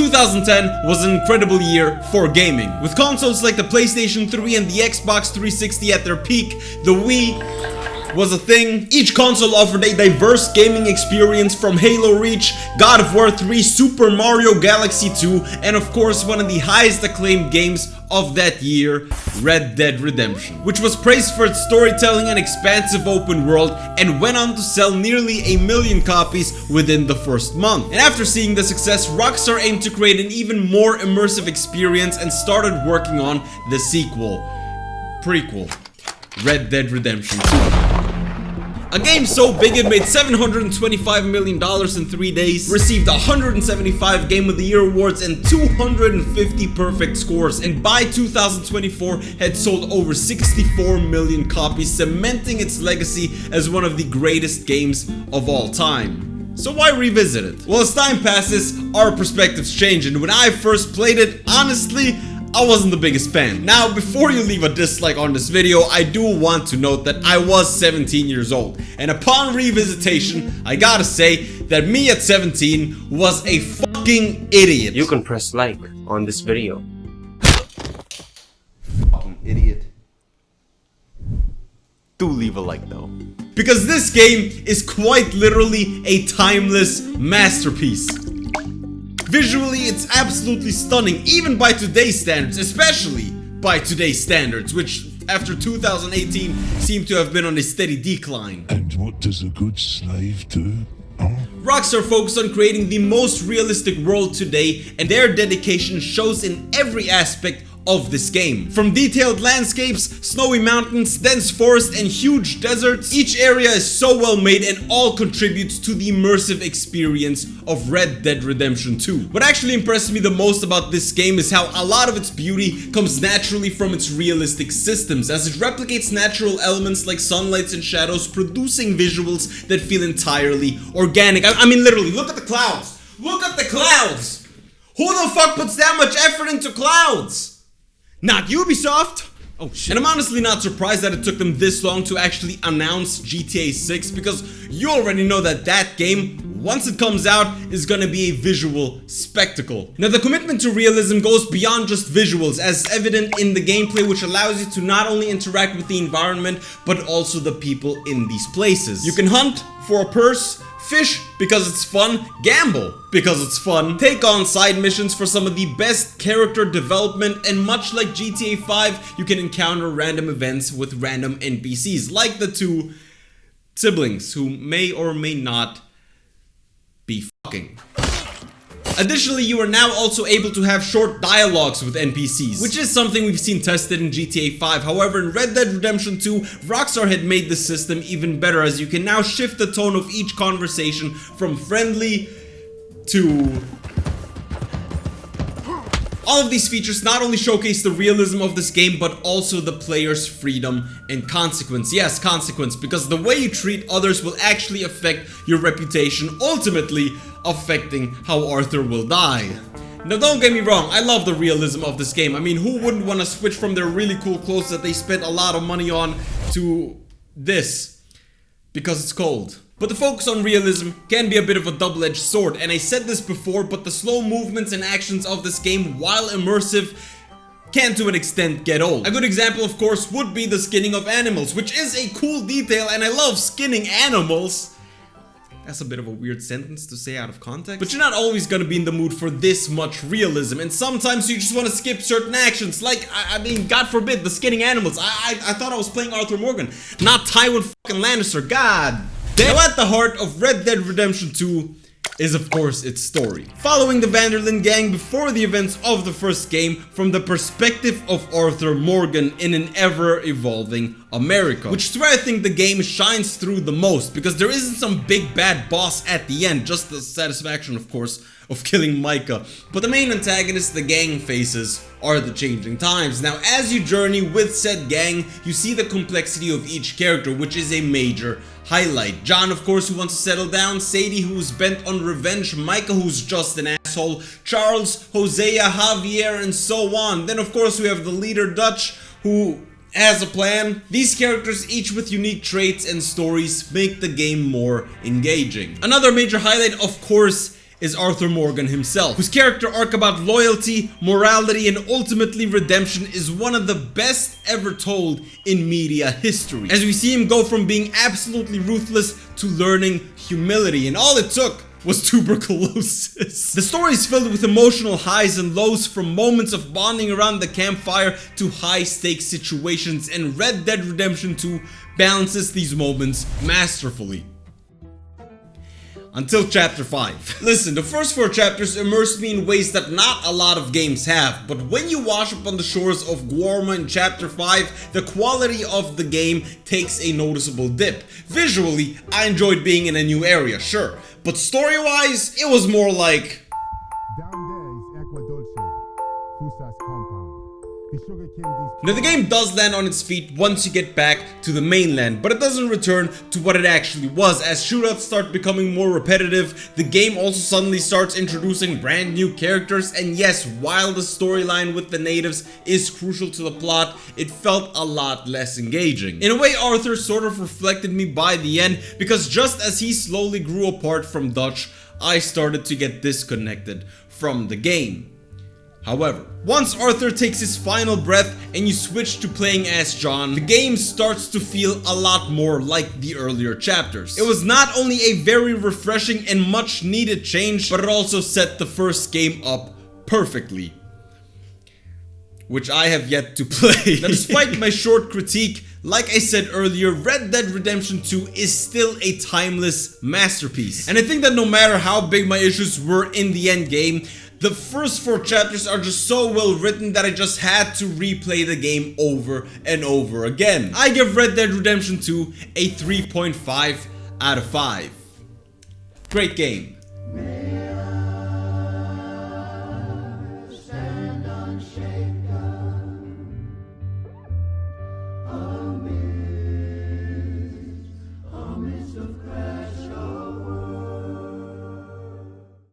2010 was an incredible year for gaming. With consoles like the PlayStation 3 and the Xbox 360 at their peak, the Wii was a thing. Each console offered a diverse gaming experience, from Halo Reach, God of War 3, Super Mario Galaxy 2, and of course one of the highest acclaimed games of that year, Red Dead Redemption, which was praised for its storytelling and expansive open world and went on to sell nearly 1 million copies within the first month. And after seeing the success, Rockstar aimed to create an even more immersive experience and started working on the prequel, Red Dead Redemption 2. A game so big it made $725 million in 3 days, received 175 Game of the Year awards and 250 perfect scores, and by 2024 had sold over 64 million copies, cementing its legacy as one of the greatest games of all time. So why revisit it? Well, as time passes, our perspectives change, and when I first played it, honestly, I wasn't the biggest fan. Now, before you leave a dislike on this video, I do want to note that I was 17 years old. And upon revisitation, I gotta say that me at 17 was a fucking idiot. You can press like on this video. Fucking idiot. Do leave a like though. Because this game is quite literally a timeless masterpiece. Visually, it's absolutely stunning, even by today's standards, especially by today's standards, which after 2018 seem to have been on a steady decline. And what does a good slave do? Rockstar focused on creating the most realistic world today, and their dedication shows in every aspect of this game. From detailed landscapes, snowy mountains, dense forests, and huge deserts, each area is so well made and all contributes to the immersive experience of Red Dead Redemption 2. What actually impressed me the most about this game is how a lot of its beauty comes naturally from its realistic systems, as it replicates natural elements like sunlight and shadows, producing visuals that feel entirely organic. I mean, literally, look at the clouds! Look at the clouds! Who the fuck puts that much effort into clouds? Not Ubisoft! Oh shit. And I'm honestly not surprised that it took them this long to actually announce GTA 6, because you already know that that game, once it comes out, is gonna be a visual spectacle. Now, the commitment to realism goes beyond just visuals, as evident in the gameplay, which allows you to not only interact with the environment, but also the people in these places. You can hunt for a purse, fish because it's fun, gamble because it's fun, take on side missions for some of the best character development, and much like GTA 5, you can encounter random events with random NPCs, like the two siblings who may or may not be fucking. Additionally, you are now also able to have short dialogues with NPCs, which is something we've seen tested in GTA 5. However, in Red Dead Redemption 2, Rockstar had made the system even better, as you can now shift the tone of each conversation from friendly to... All of these features not only showcase the realism of this game, but also the player's freedom and consequence. Yes, consequence, because the way you treat others will actually affect your reputation, ultimately affecting how Arthur will die. Now, don't get me wrong, I love the realism of this game. I mean, who wouldn't want to switch from their really cool clothes that they spent a lot of money on to this? Because it's cold. But the focus on realism can be a bit of a double-edged sword, and I said this before, but the slow movements and actions of this game, while immersive, can to an extent get old. A good example, of course, would be the skinning of animals, which is a cool detail, and I love skinning animals. That's a bit of a weird sentence to say out of context. But you're not always gonna be in the mood for this much realism, and sometimes you just want to skip certain actions, like, I mean, God forbid, the skinning animals. I thought I was playing Arthur Morgan, not Tywin fucking Lannister, god. Now, at the heart of Red Dead Redemption 2 is, of course, its story. Following the Vanderlyn gang before the events of the first game from the perspective of Arthur Morgan in an ever-evolving America. Which is where I think the game shines through the most, because there isn't some big bad boss at the end, just the satisfaction, of course, of killing Micah. But the main antagonist the gang faces are the changing times. Now, as you journey with said gang, you see the complexity of each character, which is a major highlight. John, of course, who wants to settle down, Sadie, who's bent on revenge, Micah, who's just an asshole, Charles, Hosea, Javier, and so on. Then, of course, we have the leader, Dutch, who has a plan. These characters, each with unique traits and stories, make the game more engaging. Another major highlight, of course, is Arthur Morgan himself, whose character arc about loyalty, morality, and ultimately redemption is one of the best ever told in media history. As we see him go from being absolutely ruthless to learning humility, and all it took was tuberculosis. The story is filled with emotional highs and lows, from moments of bonding around the campfire to high stakes situations, and Red Dead Redemption 2 balances these moments masterfully. Until chapter 5. Listen, the first 4 chapters immersed me in ways that not a lot of games have, but when you wash up on the shores of Guarma in chapter 5, the quality of the game takes a noticeable dip. Visually, I enjoyed being in a new area, sure, but story-wise, it was more like... Now the game does land on its feet once you get back to the mainland, but it doesn't return to what it actually was. As shootouts start becoming more repetitive, the game also suddenly starts introducing brand new characters, and yes, while the storyline with the natives is crucial to the plot, it felt a lot less engaging. In a way, Arthur sort of reflected me by the end, because just as he slowly grew apart from Dutch, I started to get disconnected from the game. However, once Arthur takes his final breath and you switch to playing as John, the game starts to feel a lot more like the earlier chapters. It was not only a very refreshing and much needed change, but it also set the first game up perfectly, which I have yet to play. Now, despite my short critique, like I said earlier, Red Dead Redemption 2 is still a timeless masterpiece. And I think that no matter how big my issues were in the end game, the first 4 chapters are just so well written that I just had to replay the game over and over again. I give Red Dead Redemption 2 a 3.5 out of 5. Great game. Of